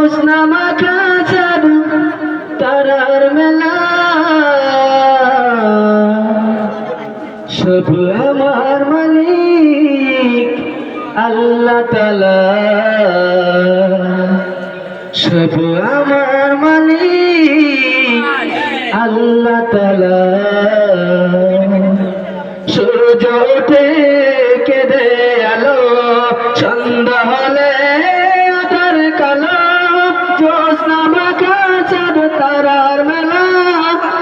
জ্যোৎস্না মাখা চাঁদ তারার মেলা, সব আমার মালিক আল্লাহ তাআলা, সব আমার মালিক আল্লাহ তাআলা। সূর্য ওঠে কেঁদে আলো, সন্ধ্যা হলে আধার কালো, জ্যোৎস্না মাখা চাঁদ তারার মেলা,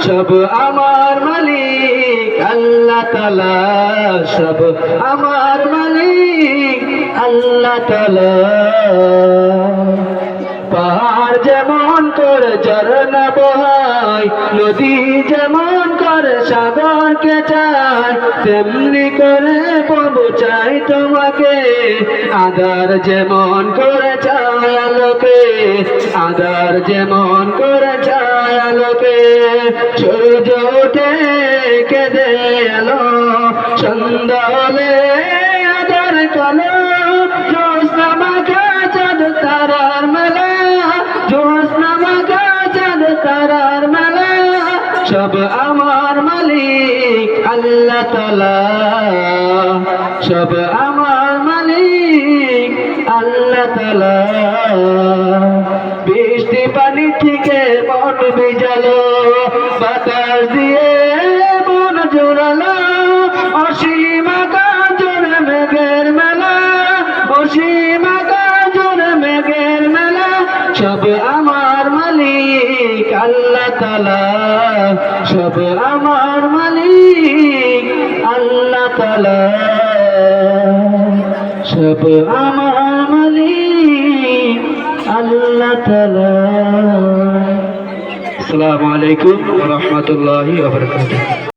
সব আমার মালিক আল্লাহ তাআলা, সব আমার মালিক আল্লাহ তাআলা। পাহাড় যেমন করে ঝরনা বহায়, নদী যেমন করে সাগরকে চায়, তেমনি করে প্রভু চাই তোমাকে। আধার যেমন করে চায় আলোকে, আধার যেমন করে চায় আলোকে। সূর্য ওঠে কেঁদে এলো, সন্ধ্যা হলে আধার কালো, জ্যোৎস্না মাখা চাঁদ তারার মেলা, জ্যোৎস্না মাখা চাঁদ তারার মেলা, সব আমার মালিক আল্লাহ তাআলা, সব আমার মালিক আল্লাহ তাআলা। বৃষ্টি পানি থেকে মন ভিজালো, বাতাস দিয়ে মন জোড়ালো, অসীম আকাশের মেঘের মেলা, অসীম আকাশের মেঘের মেলা, সব আমার মালিক আল্লাহ তাআলা, সব আমার মালিক আল্লাহ তাআলা, সব আমার মালিক আল্লাহ তাআলা। আসসালামু আলাইকুম ওয়া রাহমাতুল্লাহি ওয়া বারাকাতুহু।